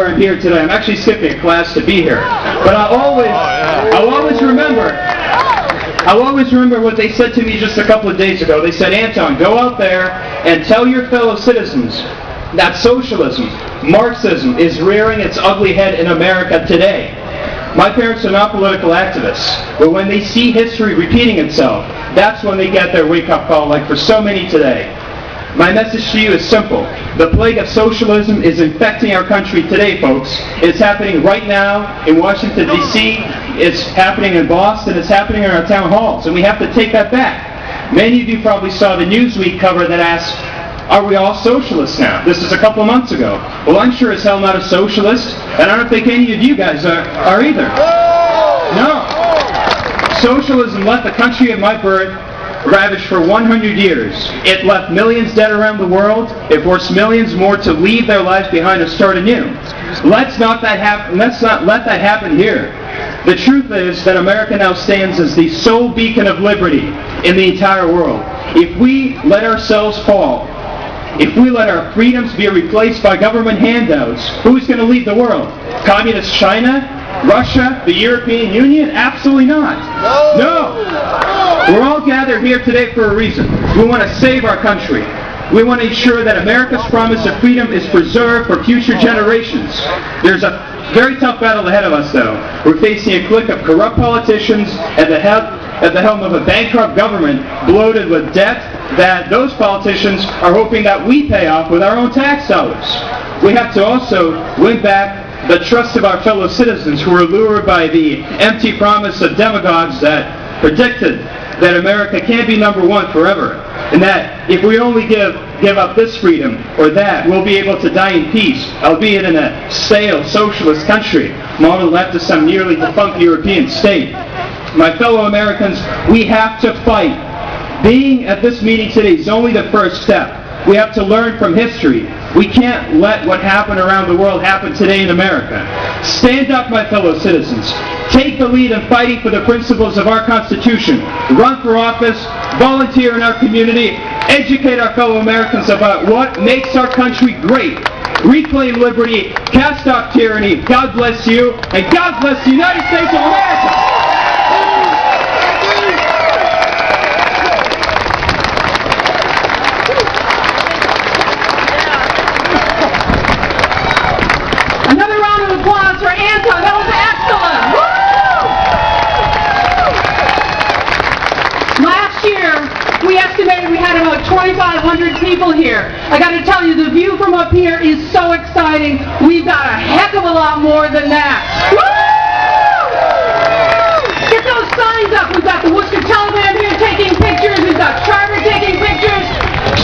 I'm here today. I'm actually skipping a class to be here. But I'll always remember what they said to me just a couple of days ago. They said, Anton, go out there and tell your fellow citizens that socialism, Marxism, is rearing its ugly head in America today. My parents are not political activists, but when they see history repeating itself, that's when they get their wake-up call, like for so many today. My message to you is simple. The plague of socialism is infecting our country today, folks. It's happening right now in Washington, D.C. It's happening in Boston. It's happening in our town halls, and we have to take that back. Many of you probably saw the Newsweek cover that asked, are we all socialists now? This is a couple months ago. Well, I'm sure as hell not a socialist, and I don't think any of you guys are either. No. Socialism left the country of my birth ravaged for 100 years. It left millions dead around the world. It forced millions more to leave their lives behind and start anew. Let's not let that happen here. The truth is that America now stands as the sole beacon of liberty in the entire world. If we let ourselves fall, if we let our freedoms be replaced by government handouts, who's going to lead the world? Communist China? Russia? The European Union? Absolutely not. No! We're all gathered here today for a reason. We want to save our country. We want to ensure that America's promise of freedom is preserved for future generations. There's a very tough battle ahead of us, though. We're facing a clique of corrupt politicians at the helm of a bankrupt government bloated with debt that those politicians are hoping that we pay off with our own tax dollars. We have to also win back the trust of our fellow citizens who were lured by the empty promise of demagogues that predicted that America can't be number one forever, and that if we only give up this freedom or that, we'll be able to die in peace, albeit in a stale socialist country, modeled after some nearly defunct European state. My fellow Americans, we have to fight. Being at this meeting today is only the first step. We have to learn from history. We can't let what happened around the world happen today in America. Stand up, my fellow citizens. Take the lead in fighting for the principles of our Constitution. Run for office. Volunteer in our community. Educate our fellow Americans about what makes our country great. Reclaim liberty. Cast off tyranny. God bless you. And God bless the United States of America. Another round of applause for Anton. That was excellent. Woo! Last year, we estimated we had about 2,500 people here. I got to tell you, the view from up here is so exciting. We've got a heck of a lot more than that. Woo! Get those signs up. We've got the Worcester Telegram here taking pictures. We've got Charter taking pictures.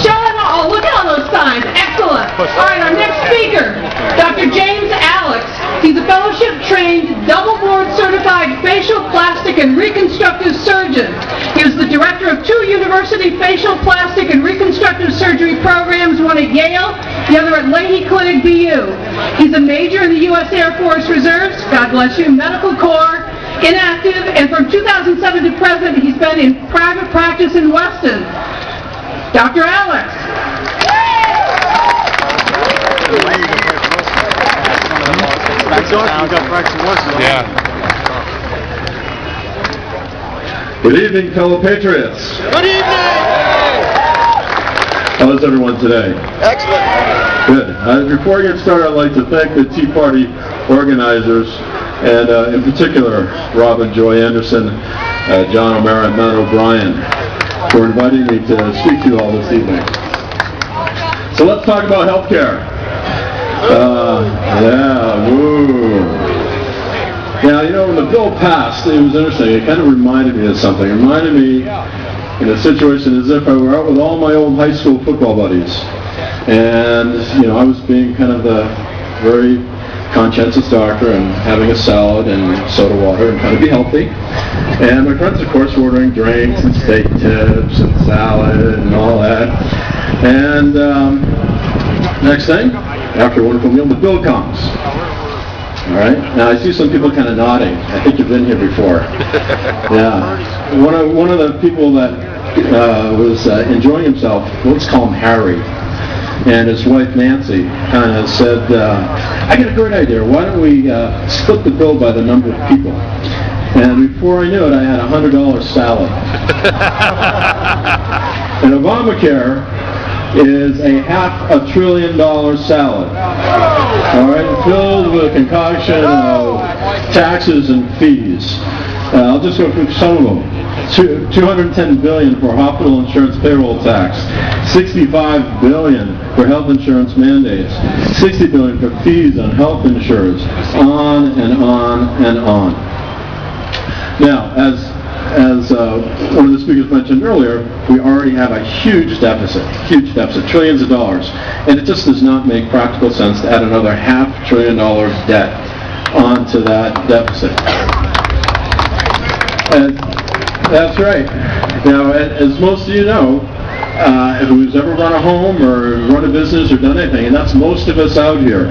Show them all. Look at all those signs. Excellent. All right, our next speaker, Dr. James Alex. He's a fellowship-trained, double-board certified facial plastic and reconstructive surgeon. He was the director of 2 university facial plastic and reconstructive surgery programs, one at Yale, the other at Leahy Clinic, BU. He's a major in the U.S. Air Force Reserves, God bless you, Medical Corps, inactive, and from 2007 to present, he's been in private practice in Weston. Dr. Alex. Yeah. Good evening, fellow patriots. Good evening! How is everyone today? Excellent. Good. Before I get started, I'd like to thank the Tea Party organizers, and in particular, Rob and Joy Anderson, John O'Mara, and Matt O'Brien, for inviting me to speak to you all this evening. So let's talk about healthcare. Now, you know, when the bill passed, it was interesting. It kind of reminded me of something. It reminded me in a situation as if I were out with all my old high school football buddies. And, you know, I was being kind of the very conscientious doctor and having a salad and soda water and trying to be healthy. And my friends, of course, were ordering drinks and steak tips and salad and all that. And next thing, after a wonderful meal, the bill comes. All right. Now I see some people kind of nodding. I think you've been here before. Yeah. One of the people that was enjoying himself, let's call him Harry. and his wife Nancy kind of said, I got a great idea. Why don't we split the bill by the number of people? And before I knew it, I had a $100 salad. And Obamacare is a $500 billion salad. All right, filled with a concoction of taxes and fees. I'll just go through some of them. $210 billion for hospital insurance payroll tax, $65 billion for health insurance mandates, $60 billion for fees on health insurance, on and on and on. Now, as one of the speakers mentioned earlier, we already have a huge deficit, trillions of dollars, and it just does not make practical sense to add another $500 billion debt onto that deficit. And that's right. Now, as most of you know, who's ever run a home or run a business or done anything, and that's most of us out here,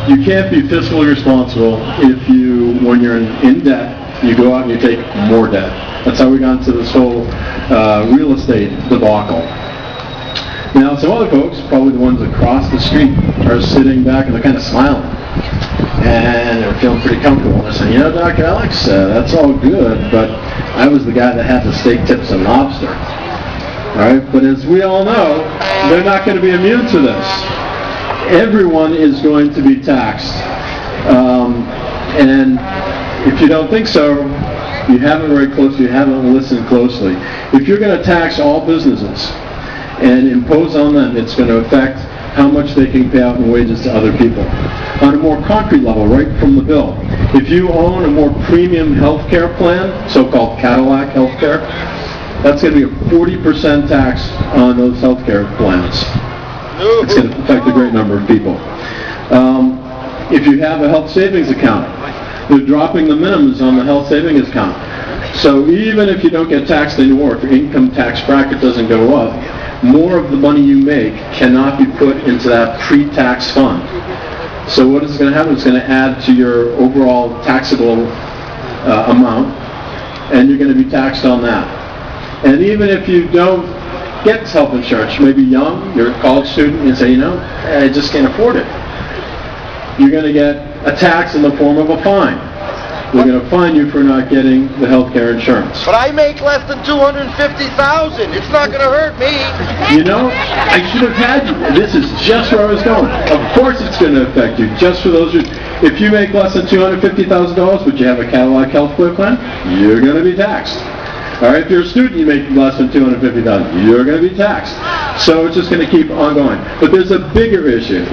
you can't be fiscally responsible if you, when you're in debt, you go out and you take more debt. That's how we got into this whole real estate debacle. Now, some other folks, probably the ones across the street, are sitting back and they're kind of smiling. And they're feeling pretty comfortable. They're saying, Dr. Alex, that's all good, but I was the guy that had the steak tips and lobster. All right, but as we all know, they're not going to be immune to this. Everyone is going to be taxed. And if you don't think so, you haven't read closely, you haven't listened closely. If you're going to tax all businesses and impose on them, it's going to affect how much they can pay out in wages to other people. On a more concrete level, right from the bill, if you own a more premium health care plan, so-called Cadillac health care, that's going to be a 40% tax on those health care plans. It's going to affect a great number of people. If you have a health savings account, they're dropping the minimums on the health savings account. So even if you don't get taxed anymore, if your income tax bracket doesn't go up, more of the money you make cannot be put into that pre-tax fund. So what is going to happen? It's going to add to your overall taxable amount, and you're going to be taxed on that. And even if you don't get health insurance, you may be young, you're a college student, and you say, I just can't afford it. You're going to get a tax in the form of a fine. They're going to fine you for not getting the health care insurance. But I make less than $250,000. It's not going to hurt me. I should have had you. This is just where I was going. Of course it's going to affect you. Just for those if you make less than $250,000, but you have a Cadillac health care plan, you're going to be taxed. All right, if you're a student, you make less than $250,000, you're going to be taxed. So it's just going to keep on going. But there's a bigger issue.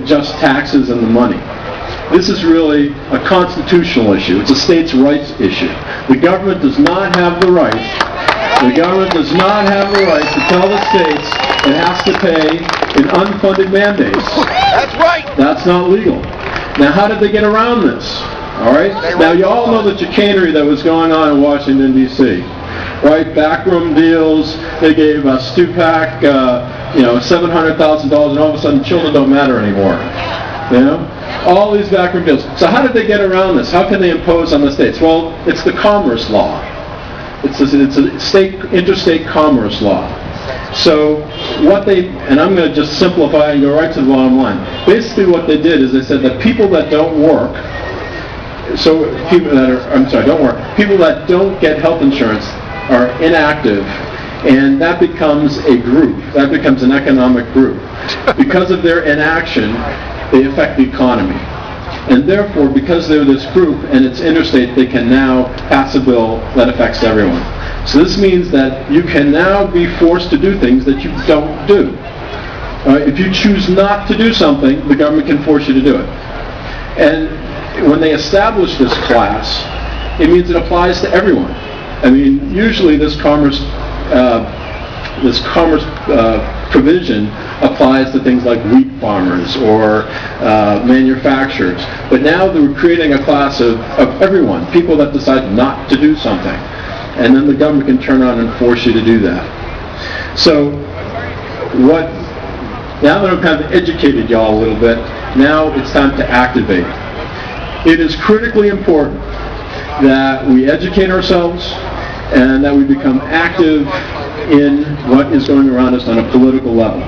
Just taxes and the money. This is really a constitutional issue. It's a states' rights issue. The government does not have the right. The government does not have the right to tell the states it has to pay in unfunded mandates. That's right. That's not legal. Now, how did they get around this? All right. Now, you all know the chicanery that was going on in Washington, D.C. Right? Backroom deals. They gave Stupak, $700,000, and all of a sudden, children don't matter anymore. All these backroom deals. So how did they get around this? How can they impose on the states? Well, it's the commerce law. It's a interstate commerce law. So and I'm going to just simplify and go right to the bottom line. Basically what they did is they said that people that don't work, people that don't get health insurance are inactive, and that becomes a group. That becomes an economic group. Because of their inaction, they affect the economy. And therefore, because they're this group and it's interstate, they can now pass a bill that affects everyone. So this means that you can now be forced to do things that you don't do. If you choose not to do something, the government can force you to do it. And when they establish this class, it means it applies to everyone. I mean, usually this commerce provision applies to things like wheat farmers or manufacturers. But now they're creating a class of everyone, people that decide not to do something. And then the government can turn around and force you to do that. So now that I've kind of educated y'all a little bit, now it's time to activate. It is critically important that we educate ourselves and that we become active in what is going around us on a political level.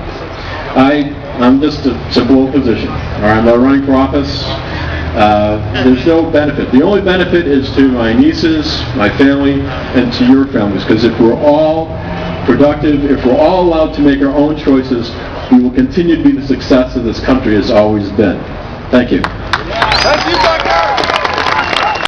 I'm just a simple opposition. I'm not running for office. There's no benefit. The only benefit is to my nieces, my family, and to your families. Because if we're all productive, if we're all allowed to make our own choices, we will continue to be the success that this country has always been. Thank you.